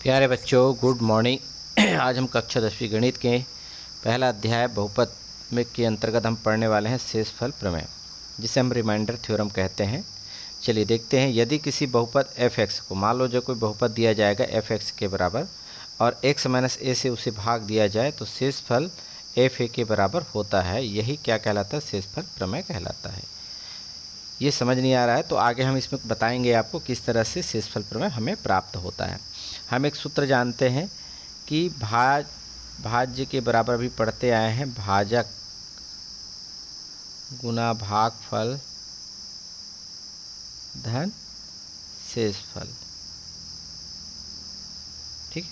प्यारे बच्चों, good morning. आज हम कक्षा 10वीं गणित के पहला अध्याय बहुपद में के अंतर्गत हम पढ़ने वाले हैं शेषफल प्रमेय, जिसे हम रिमाइंडर थ्योरम कहते हैं। चलिए देखते हैं। यदि किसी बहुपद f(x) को, मान लो जो कोई बहुपद दिया जाएगा f(x) के बराबर और x - a से उसे भाग दिया जाए तो शेषफल fa के बराबर होता है। यही क्या कहलाता है? शेषफल प्रमेय कहलाता है। ये समझ नहीं आ रहा है तो आगे हम इसमें बताएंगे आपको किस तरह से शेषफल प्रमेय हमें प्राप्त होता है। हम एक सूत्र जानते हैं कि भाज्य के बराबर भी पढ़ते आए हैं, भाजक गुना भागफल धन शेषफल। ठीक है,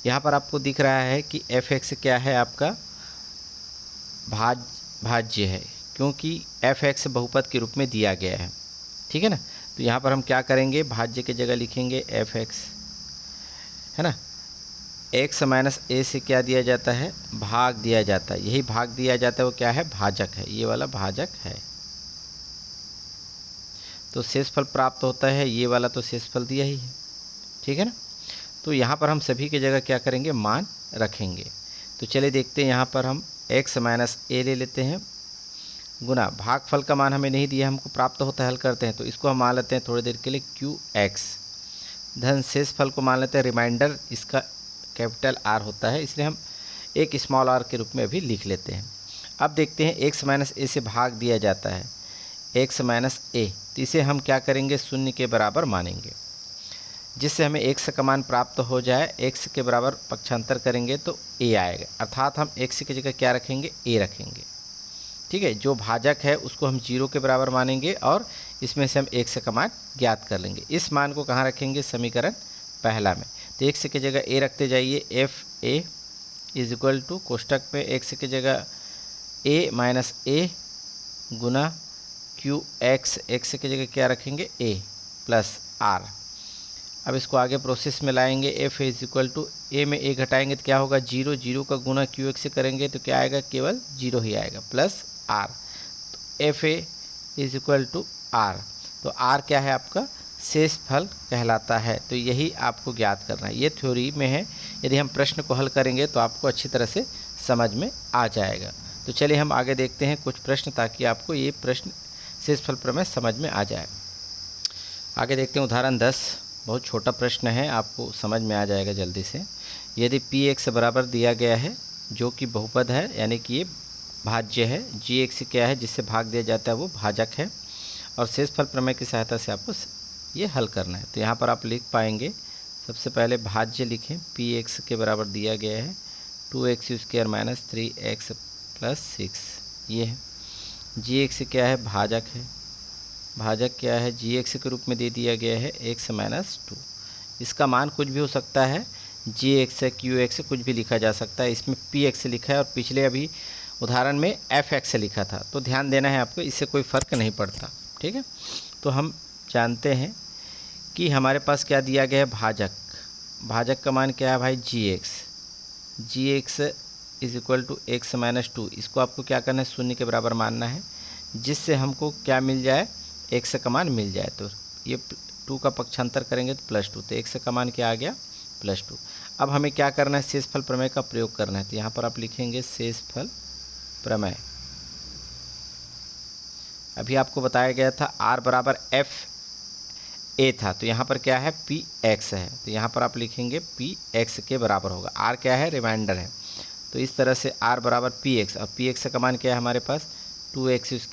यहाँ पर आपको दिख रहा है कि f(x) क्या है? आपका भाज्य है, क्योंकि f(x) बहुपद के रूप में दिया गया है। ठीक है ना, तो यहाँ पर हम क्या करेंगे? भाज्य की जगह लिखेंगे f(x), है ना। x - a से क्या दिया जाता है? भाग दिया जाता है। यही भाग दिया जाता है वो क्या है? भाजक है। ये वाला भाजक है, तो शेषफल प्राप्त होता है। ये वाला तो शेषफल दिया ही है, ठीक है ना। तो यहाँ पर हम सभी की जगह क्या करेंगे? मान रखेंगे। तो चलिए देखते हैं। यहाँ पर हम x - a ले लेते हैं, गुना भागफल का मान हमें नहीं दिया, हमको प्राप्त होता है, हल करते हैं तो इसको हम मान लेते हैं थोड़ी देर के लिए qx, धन शेषफल को मान लेते हैं, रिमाइंडर इसका कैपिटल R होता है, इसलिए हम एक स्मॉल r के रूप में भी लिख लेते हैं। अब देखते हैं x - a से भाग दिया जाता है, x - a, तो इसे हम क्या करेंगे? शून्य के बराबर मानेंगे, जिससे हमें x का मान प्राप्त हो जाए। x के बराबर पक्षांतर करेंगे तो a आएगा, अर्थात हम x की जगह क्या रखेंगे? a रखेंगे। ठीक है, जो भाजक है उसको हम 0 के बराबर मानेंगे और इसमें से हम x का मान ज्ञात कर लेंगे। इस मान को कहाँ रखेंगे? समीकरण पहला में। तो x की जगह a रखते जाइए, fa इज इक्वल टू कोष्टक में x की जगह a - a Guna qx, x की जगह क्या रखेंगे? a plus r। अब इसको आगे प्रोसेस में लाएंगे। f is equal to a में a घटाएंगे तो क्या होगा? 0, 0 का गुना qx से करेंगे तो क्या आएगा? केवल 0 ही आएगा, प्लस r। तो fa is equal to r। तो r क्या है? आपका शेषफल कहलाता है। तो यही आपको ज्ञात करना है। ये थ्योरी में है, यदि हम प्रश्न को हल करेंगे तो आपको अच्छी तरह से समझ में आ जाएगा। तो चलिए हम आगे देखते हैं कुछ प्रश्न, ताकि आपको ये प्रश्न शेषफल प्रमेय समझ में आ जाए। आगे देखते हैं उदाहरण 10। बहुत छोटा प्रश्न है, आपको समझ में आ जाएगा जल्दी से। यदि px बराबर दिया गया है, जो कि बहुपद है, यानी कि ये भाज्य है, gx क्या है? जिससे भाग दिया जाता है वो भाजक है, और शेषफल प्रमेय की सहायता से आपको ये हल करना है। तो यहाँ पर आप लिख पाएंगे, सबसे पहले भाज्य लिखें। px के बराबर दिया गया है 2x² - 3x + 6, ये है। gx क्या है? भाजक है। भाजक क्या है? gx के रूप में दे दिया गया है x - 2। इसका मान कुछ भी हो सकता है, gx है, qx कुछ भी लिखा जा सकता है। इसमें px लिखा है और पिछले अभी उदाहरण में fx लिखा था, तो ध्यान देना है आपको, इससे कोई फ़र्क नहीं पड़ता। ठीक है, तो हम जानते हैं कि हमारे पास क्या दिया गया है? भाजक। भाजक का मान क्या है भाई? gx is equal to x - 2। इसको आपको क्या करना है? शून्य के बराबर मानना है, जिससे हमको क्या मिल जाए? x का मान मिल जाए। तो ये 2 का पक्षांतर करेंगे तो +2, तो x का मान क्या आ गया? +2। अब हमें क्या करना है? शेषफल प्रमेय का प्रयोग करना है। तो यहाँ पर आप लिखेंगे शेषफल प्रमेय। अभी आपको बताया गया था r बराबर fa था, तो यहाँ पर क्या है? px है, तो यहाँ पर आप लिखेंगे px के बराबर होगा। r क्या है? रिमाइंडर है, तो इस तरह से r बराबर px। अब px का मान क्या है हमारे पास? 2x² -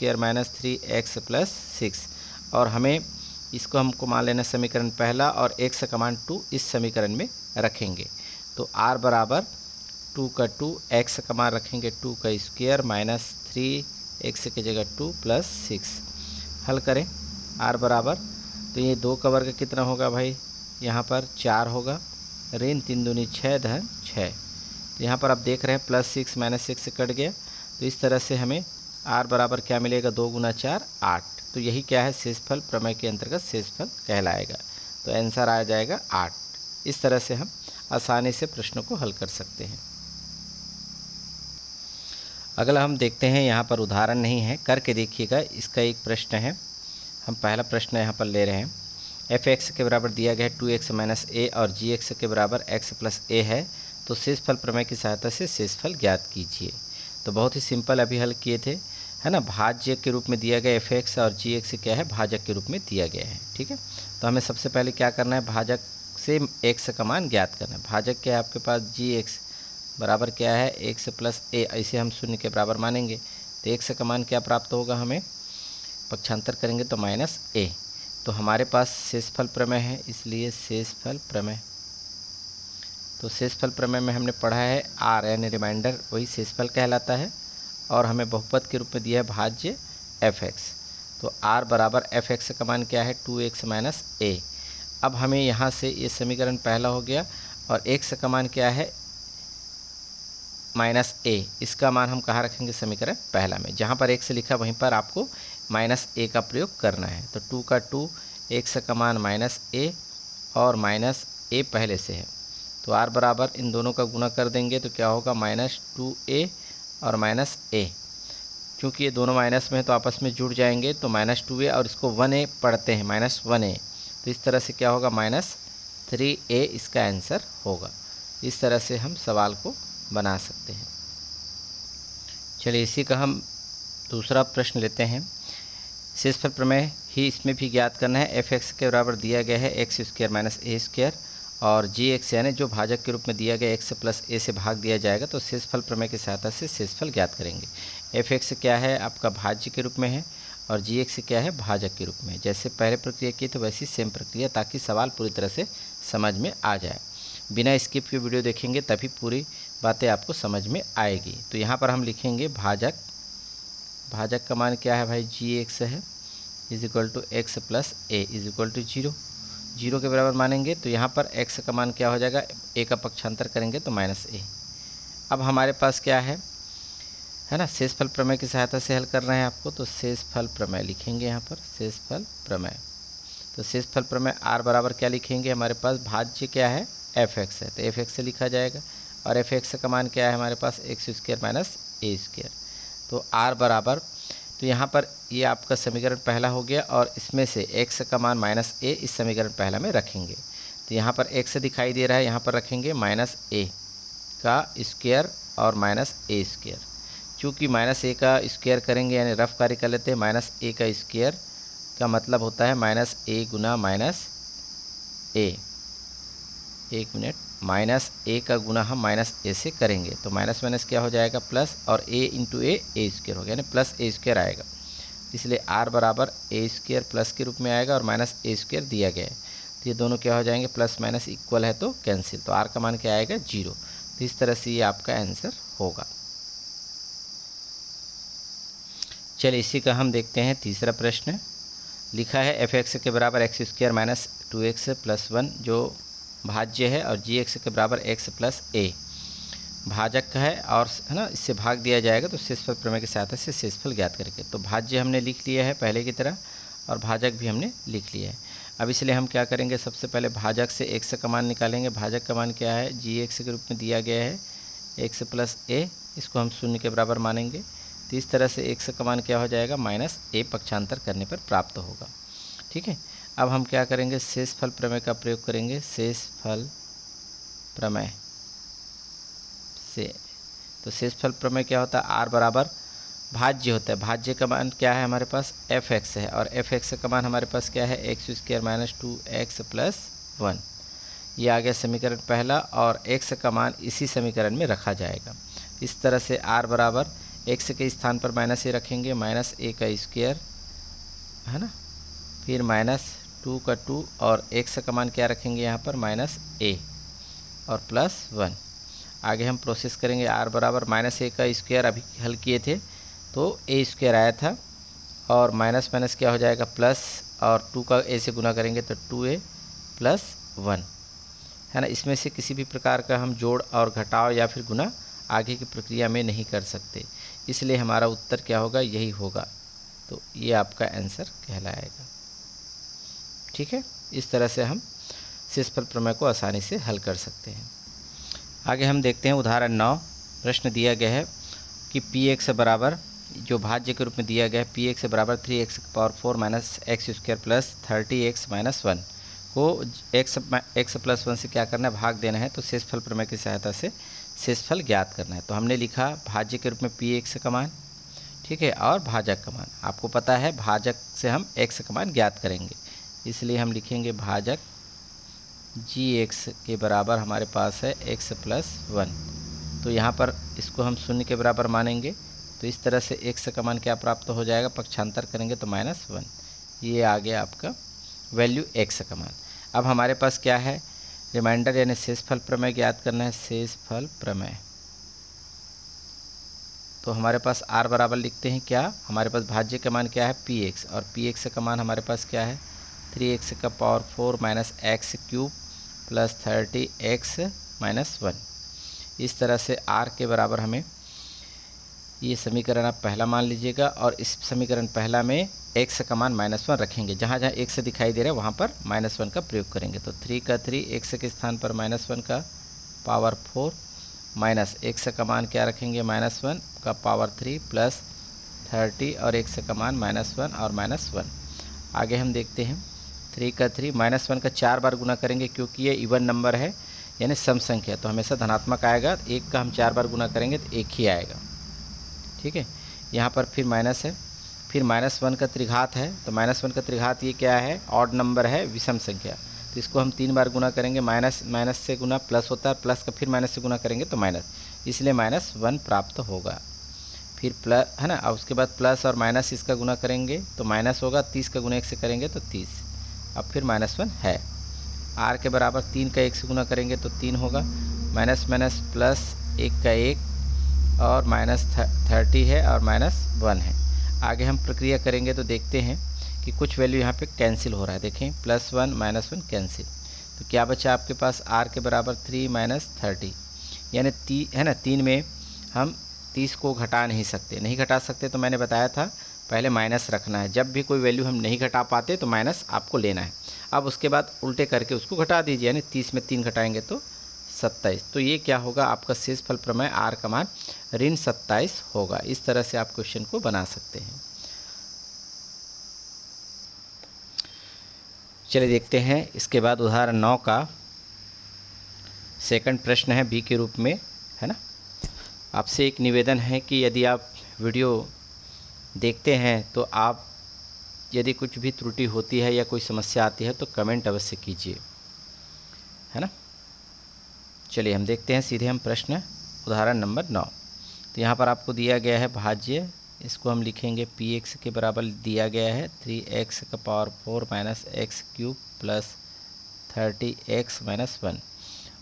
3x + 6, और हमें इसको हमको मान लेना समीकरण पहला, और x का मान 2 इस समीकरण में रखेंगे। तो r बराबर 2 का 2, x का मान रखेंगे 2 का स्क्वायर - 3x की जगह 2 + 6। हल करें r बराबर, तो ये 2 का वर्ग कितना होगा भाई? यहाँ पर 4 होगा, ऋण 3 दूनी 6 धन 6। तो यहाँ पर आप देख रहे हैं +6 - 6 से कट गया, तो इस तरह से हमें r बराबर क्या मिलेगा? 2 × 4 = 8। तो यही क्या है? शेषफल प्रमेय के अंतर्गत शेषफल कहलाएगा। तो आंसर आ जाएगा 8। इस तरह से हम आसानी से प्रश्नों को हल कर सकते हैं। अगला हम देखते हैं, यहाँ पर उदाहरण नहीं है, करके देखिएगा। इसका एक प्रश्न है, हम पहला प्रश्न यहाँ पर ले रहे हैं। एफ एक्स के बराबर दिया गया है 2x माइनस ए और जी एक्स के बराबर x प्लस ए है, तो शेषफल प्रमेय की सहायता से शेषफल ज्ञात कीजिए। तो बहुत ही सिंपल अभी हल किए थे, है ना। भाज्य के रूप में दिया गया एफ एक्स और जी एक्स क्या है, भाजक के रूप में दिया गया है, ठीक है। तो हमें सबसे पहले क्या करना है, भाजक से एक्स का मान ज्ञात करना है। भाजक क्या है आपके पास, जी एक्स बराबर क्या है, एक्स प्लस ए, ऐसे हम शून्य के बराबर मानेंगे। तो एक्स का मान क्या प्राप्त होगा हमें, पक्षांतर करेंगे तो माइनस ए। तो हमारे पास शेषफल प्रमेय है, इसलिए शेषफल प्रमेय, तो शेषफल प्रमेय में हमने पढ़ा है आर यानी रिमाइंडर वही शेषफल कहलाता है, और हमें बहुपद के रूप में दिया है भाज्य एफ एक्स। तो आर बराबर एफ एक्स का मान क्या है, 2x माइनस ए। अब हमें यहाँ से ये समीकरण पहला हो गया, और एक्स का मान क्या है, माइनस ए। इसका मान हम कहाँ रखेंगे, समीकरण पहला में। जहाँ पर एक्स लिखा वहीं पर आपको माइनस ए का प्रयोग करना है। तो 2 का 2, एक्स का मान माइनस ए और माइनस ए पहले से है, तो आर बराबर इन दोनों का गुणा कर देंगे तो क्या होगा, माइनस 2a और माइनस ए। क्योंकि ये दोनों माइनस में है तो आपस में जुड़ जाएंगे, तो माइनस 2a और इसको 1a पढ़ते हैं, माइनस 1a। तो इस तरह से क्या होगा, माइनस 3a इसका आंसर होगा। इस तरह से हम सवाल को बना सकते हैं। चलिए इसी का हम दूसरा प्रश्न लेते हैं। शेषफल प्रमेय ही इसमें भी ज्ञात करना है। एफ एक्स के बराबर दिया गया है एक्स स्क्वायर माइनस ए स्क्वायर, और जी एक्स यानी जो भाजक के रूप में दिया गया एक्स प्लस ए से भाग दिया जाएगा। तो शेषफल प्रमेय की सहायता से शेषफल ज्ञात करेंगे। एफ एक्स क्या है आपका भाज्य के रूप में है, और जी एक्स क्या है भाजक के रूप में। जैसे पहले प्रक्रिया की तो वैसी सेम प्रक्रिया, ताकि सवाल पूरी तरह से समझ में आ जाए। बिना स्किप के वीडियो देखेंगे तभी पूरी बातें आपको समझ में आएगी। तो यहाँ पर हम लिखेंगे भाजक, भाजक का मान क्या है भाई, जी एक्स है, is equal to X plus A is equal to 0, 0 के बराबर मानेंगे। तो यहाँ पर x का मान क्या हो जाएगा, a का पक्षांतर करेंगे तो माइनस ए। अब हमारे पास क्या है ना, शेषफल प्रमेय की सहायता से हल कर रहे हैं आपको। तो शेषफल प्रमेय लिखेंगे यहाँ पर, शेषफल प्रमेय। तो शेषफल प्रमेय r बराबर क्या लिखेंगे, हमारे पास भाज्य क्या है, एफ एक्स है, तो एफ एक्स से लिखा जाएगा। और एफ एक्स का मान क्या है हमारे पास, एक्स स्क्वायर माइनस ए स्क्वायर। तो r बराबर, तो यहाँ पर ये आपका समीकरण पहला हो गया, और इसमें से x का मान माइनस ए इस समीकरण पहला में रखेंगे। तो यहाँ पर x दिखाई दे रहा है, यहाँ पर रखेंगे माइनस ए का स्क्वायर और माइनस ए स्क्वायर। चूँकि माइनस ए का स्क्वायर करेंगे यानी रफ कार्य कर लेते हैं, माइनस ए का स्क्वायर का मतलब होता है माइनस ए गुना माइनस ए। एक मिनट, माइनस ए का गुना हम माइनस ए से करेंगे तो माइनस माइनस क्या हो जाएगा, प्लस, और ए इंटू ए स्क्वायर हो गया, यानी प्लस ए स्क्वायर आएगा। इसलिए आर बराबर ए स्क्वायर प्लस के रूप में आएगा, और माइनस ए स्क्वायर दिया गया है। तो ये दोनों क्या हो जाएंगे, प्लस माइनस इक्वल है तो कैंसिल, तो आर का मान क्या आएगा, 0। तो इस तरह से ये आपका आंसर होगा। चलिए इसी का हम देखते हैं तीसरा प्रश्न। लिखा है एफ एक्स के बराबर x square minus 2x plus 1 जो भाज्य है, और जी एक्स के बराबर एक्स प्लस ए भाजक का है, और है ना इससे भाग दिया जाएगा। तो शेषफल प्रमेय की सहायता से शेषफल ज्ञात करेंगे। तो भाज्य हमने लिख लिया है पहले की तरह, और भाजक भी हमने लिख लिया है। अब इसलिए हम क्या करेंगे, सबसे पहले भाजक से एक्स का मान निकालेंगे। भाजक का मान क्या है, जी एक्स के रूप में दिया गया है एक्स प्लस ए, इसको हम शून्य के बराबर मानेंगे। तो इस तरह से एक्स का मान क्या हो जाएगा, माइनस ए पक्षांतर करने पर प्राप्त होगा। ठीक है, अब हम क्या करेंगे, शेषफल प्रमेय का प्रयोग करेंगे। शेषफल प्रमेय से, तो शेषफल प्रमेय क्या होता है, आर बराबर भाज्य होता है। भाज्य का मान क्या है हमारे पास, एफ एक्स है, और एफ एक्स का मान हमारे पास क्या है, x square minus 2x plus 1। ये आ गया समीकरण पहला, और एक्स का मान इसी समीकरण में रखा जाएगा। इस तरह से आर बराबर एक्स के स्थान पर माइनस ए रखेंगे, माइनस ए का स्क्वायर है ना, फिर माइनस 2 का 2, और एक्स का मान क्या रखेंगे यहाँ पर, माइनस ए और प्लस 1। आगे हम प्रोसेस करेंगे। आर बराबर माइनस ए का स्क्वायर अभी हल किए थे तो ए स्क्वायर आया था, और माइनस माइनस क्या हो जाएगा, प्लस, और 2 का ए से गुना करेंगे तो 2a प्लस 1 है ना। इसमें से किसी भी प्रकार का हम जोड़ और घटाव या फिर गुना आगे की प्रक्रिया में नहीं कर सकते, इसलिए हमारा उत्तर क्या होगा, यही होगा। तो ये आपका आंसर कहलाएगा। ठीक है, इस तरह से हम शेषफल प्रमेय को आसानी से हल कर सकते हैं। आगे हम देखते हैं उदाहरण 9। प्रश्न दिया गया है कि पी एक्स बराबर, जो भाज्य के रूप में दिया गया है, पी एक्स बराबर 3x की power 4 minus x square plus 30x minus 1 को x प्लस 1 से क्या करना है, भाग देना है। तो शेषफल प्रमेय की सहायता से शेषफल ज्ञात करना है। तो हमने लिखा भाज्य के रूप में px का मान, ठीक है, और भाजक का मान। आपको पता है भाजक से हम x का मान ज्ञात करेंगे, इसलिए हम लिखेंगे भाजक gx के बराबर हमारे पास है x प्लस 1। तो यहाँ पर इसको हम शून्य के बराबर मानेंगे, तो इस तरह से x का मान क्या प्राप्त हो जाएगा, पक्षांतर करेंगे तो -1। ये आ गया आपका वैल्यू x का मान। अब हमारे पास क्या है, रिमाइंडर यानी शेषफल प्रमेय ज्ञात करना है। शेषफल प्रमेय, तो हमारे पास r बराबर लिखते हैं क्या, हमारे पास भाज्य का मान क्या है px, और px का मान हमारे पास क्या है 3x का power 4 minus x cube plus 30x minus 1। इस तरह से r के बराबर हमें ये समीकरण आप पहला मान लीजिएगा, और इस समीकरण पहला में x का मान -1 रखेंगे। जहाँ जहाँ x दिखाई दे रहा है वहाँ पर -1 का प्रयोग करेंगे। तो 3 का 3 x के स्थान पर -1 का पावर 4 माइनस x का मान क्या रखेंगे, -1 का पावर 3 प्लस 30 और x का मान -1 और -1। आगे हम देखते हैं 3 का 3 -1 का 4 बार गुना करेंगे, क्योंकि ये इवन नंबर है यानी सम संख्या, तो हमेशा धनात्मक आएगा। 1 का हम 4 बार गुना करेंगे तो 1 ही आएगा, ठीक है। यहाँ पर फिर माइनस है, फिर -1 का त्रिघात है, तो -1 का त्रिघात ये क्या है, ऑड नंबर है, विषम संख्या, तो इसको हम 3 बार गुना करेंगे। माइनस से गुना प्लस होता है, प्लस का फिर माइनस से गुना करेंगे तो माइनस, इसलिए -1 प्राप्त होगा। फिर प्लस है ना, अब उसके बाद प्लस और माइनस इसका गुना करेंगे तो माइनस होगा, 30 का गुना 1 से करेंगे तो 30, अब फिर -1 है। r के बराबर 3 का 1 से गुना करेंगे तो 3 होगा, माइनस माइनस प्लस 1 का 1 और -30 है और -1 है। आगे हम प्रक्रिया करेंगे तो देखते हैं कि कुछ वैल्यू यहाँ पे कैंसिल हो रहा है। देखें +1 -1 कैंसिल, तो क्या बचा आपके पास r के बराबर 3 माइनस 30, यानी है ना, 3 में हम 30 को घटा नहीं सकते, नहीं घटा सकते, तो मैंने बताया था पहले माइनस रखना है। जब भी कोई वैल्यू हम नहीं घटा पाते तो माइनस आपको लेना है। अब उसके बाद उल्टे करके उसको घटा दीजिए, यानी 30 में 3 घटाएंगे तो 27। तो ये क्या होगा, आपका शेषफल प्रमेय r का मान -27 होगा। इस तरह से आप क्वेश्चन को बना सकते हैं। चलिए देखते हैं इसके बाद उदाहरण 9 का सेकंड प्रश्न है बी के रूप में, है ना। आपसे एक निवेदन है कि यदि आप वीडियो देखते हैं तो आप यदि कुछ भी त्रुटि होती है या कोई समस्या आती है तो कमेंट अवश्य कीजिए, है ना। चलिए हम देखते हैं सीधे हम प्रश्न उदाहरण नंबर 9। तो यहाँ पर आपको दिया गया है भाज्य, इसको हम लिखेंगे px के बराबर दिया गया है 3x का power 4 minus x cube plus 30x minus 1,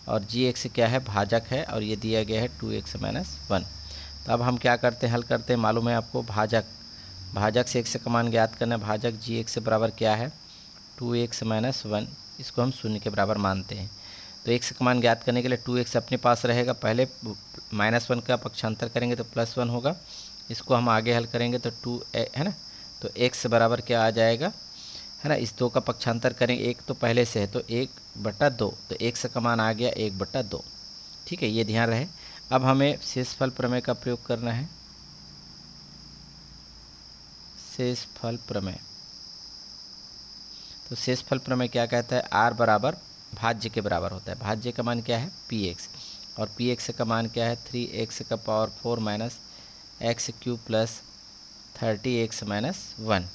और gx क्या है, भाजक है, और ये दिया गया है 2x माइनस 1। तो अब हम क्या करते हैं, हल करते हैं। मालूम है आपको भाजक से x का मान ज्ञात करना है। भाजक gx से बराबर क्या है 2x माइनस 1, इसको हम शून्य के बराबर मानते हैं। तो x का मान ज्ञात करने के लिए 2x अपने पास रहेगा, पहले -1 का पक्षांतर करेंगे तो +1 होगा, इसको हम आगे हल करेंगे तो 2 है ना, तो x बराबर क्या आ जाएगा, है ना, इस 2 का पक्षांतर करेंगे, 1 तो पहले से है तो 1/2, तो x का मान आ गया 1/2, ठीक है, ये ध्यान रहे। अब हमें शेषफल प्रमेय का प्रयोग करना है। शेषफल प्रमेय, तो शेषफल प्रमेय क्या कहता है, r बराबर भाज्य के बराबर होता है। भाज्य का मान क्या है px, और px का मान क्या है 3x का power 4 minus x cube plus 30x minus 1।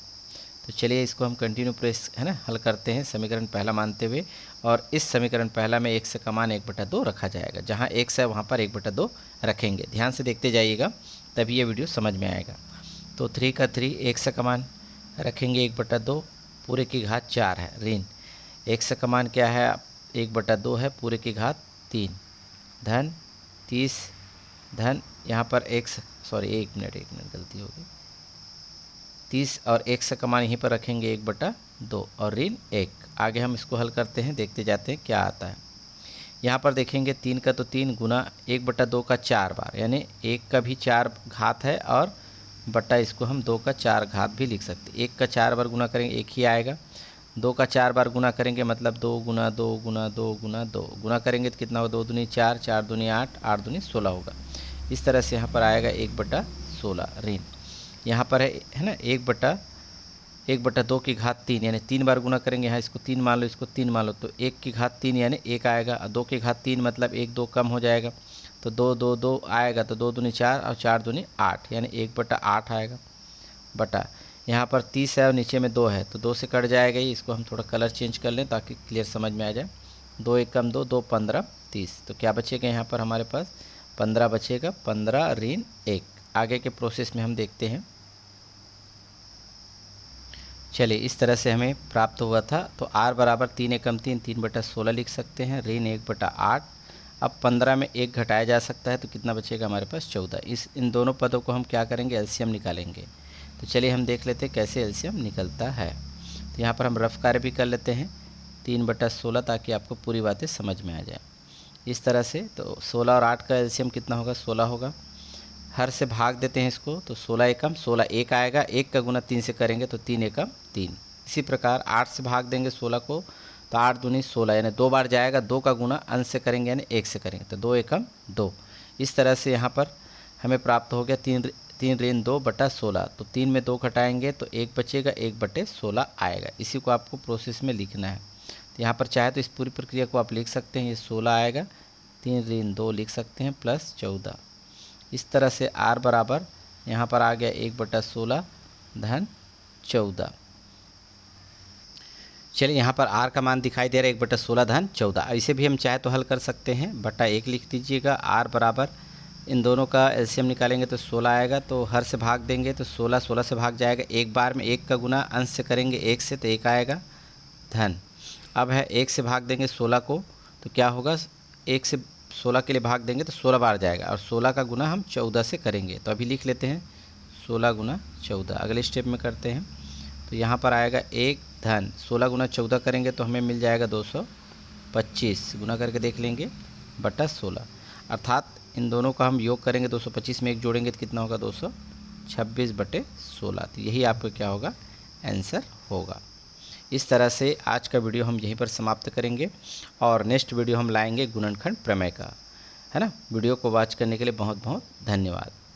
तो चलिए इसको हम कंटिन्यू प्रेस है ना हल करते हैं समीकरण पहला मानते हुए, और इस समीकरण पहला में x का मान 1/2 रखा जाएगा। जहाँ x है वहाँ पर 1/2 रखेंगे। ध्यान से देखते जाइएगा तभी ये वीडियो समझ में आएगा। तो 3 का 3 x का मान रखेंगे 1/2, पूरे की घात 4 है, ऋण x का मान क्या है 1/2 है, पूरे की घात 3, धन 30, धन यहाँ पर x, सॉरी एक मिनट गलती हो गई, 30 और x का मान यहीं पर रखेंगे 1/2 और ऋण 1। आगे हम इसको हल करते हैं, देखते जाते हैं क्या आता है। यहाँ पर देखेंगे 3 का तो 3 गुना 1/2 का 4 बार, यानी 1 का भी 4 घात है, और बटा इसको हम 2 का 4 घात भी लिख सकते हैं। 1 का 4 बार गुना करेंगे 1 ही आएगा, 2 का 4 बार गुना करेंगे मतलब 2 गुना 2 गुना 2 गुना 2 गुना करेंगे तो कितना होगा 2 दूनी 4, 4 दूनी 8, 8 दूनी 16 होगा। इस तरह से यहाँ पर आएगा 1/16 ऋण, यहाँ पर है ना 1/2 की घात 3 यानी 3 बार गुना करेंगे। यहाँ इसको 3 मान लो, इसको 3 मान लो, तो 1 की घात 3 यानी 1 आएगा। 2 की घात 3 मतलब 1 2 कम हो जाएगा, तो 2 2 2 आएगा, तो 2 दूनी 4 और 4 दूनी 8 यानी 1/8 आएगा। बटा यहाँ पर 30 है और नीचे में 2 है, तो 2 से कट जाएगा ही। इसको हम थोड़ा कलर चेंज कर लें ताकि क्लियर समझ में आ जाए। 2 1 कम 2 2 15 30, तो क्या बचेगा यहाँ पर हमारे पास 15 बचेगा। 15 ऋण 1। आगे के प्रोसेस में हम देखते हैं। चलिए इस तरह से हमें प्राप्त हुआ था। तो r बराबर 3 एकम 3 3/16 लिख सकते हैं, ऋण 1/8। अब 15 में 1 घटाया जा सकता है, तो कितना बचेगा हमारे पास 14। इन दोनों पदों को हम क्या करेंगे, एलसीएम निकालेंगे। तो चलिए हम देख लेते हैं कैसे एलसीएम निकलता है। तो यहाँ पर हम रफ कार्य भी कर लेते हैं 3/16 ताकि आपको पूरी बातें समझ में आ जाए। इस तरह से तो 16 और 8 का एलसीएम कितना होगा, 16 होगा। हर से भाग देते हैं इसको, तो 16 एकम 16 1 आएगा। 1 का गुना 3 से करेंगे तो 3 एकम 3। इसी प्रकार 8 से भाग देंगे 16 को, तो 8 दूनी 16 यानी 2 बार जाएगा। 2 का गुना अंश से करेंगे यानी 1 से करेंगे, तो 2 एकम 2। इस तरह से यहाँ पर हमें प्राप्त हो गया 3 ऋण 2/16। तो 3 में 2 घटाएंगे तो 1 बचेगा, 1/16 आएगा। इसी को आपको प्रोसेस में लिखना है। तो यहाँ पर चाहे तो इस पूरी प्रक्रिया को आप लिख सकते हैं, ये 16 आएगा, 3 ऋण 2 लिख सकते हैं प्लस 14। इस तरह से r बराबर यहाँ पर आ गया 1/16 धन 14। चलिए यहाँ पर r का मान दिखाई दे रहा है 1/16 धन 14। इसे भी हम चाहे तो हल कर सकते हैं, बटा 1 लिख दीजिएगा। r बराबर इन दोनों का एलसीएम निकालेंगे तो 16 आएगा, तो हर से भाग देंगे तो 16 से भाग जाएगा। एक बार में 1 का गुना अंश से करेंगे 1 से, तो 1 आएगा धन। अब है 1 से भाग देंगे 16 को, तो क्या होगा, 1 से 16 के लिए भाग देंगे तो 16 बार जाएगा, और 16 का गुना हम 14 से करेंगे। तो अभी लिख लेते हैं 16 गुना 14। अगले स्टेप में करते हैं, तो यहाँ पर आएगा 1 धन 16 गुना 14 करेंगे तो हमें मिल जाएगा 225। गुना करके देख लेंगे बटा 16, अर्थात इन दोनों का हम योग करेंगे 225 में 1 जोड़ेंगे तो कितना होगा 226/16। तो यही आपका क्या होगा, आंसर होगा। इस तरह से आज का वीडियो हम यहीं पर समाप्त करेंगे, और नेक्स्ट वीडियो हम लाएंगे गुणनखंड प्रमेय का, है ना। वीडियो को वॉच करने के लिए बहुत बहुत धन्यवाद।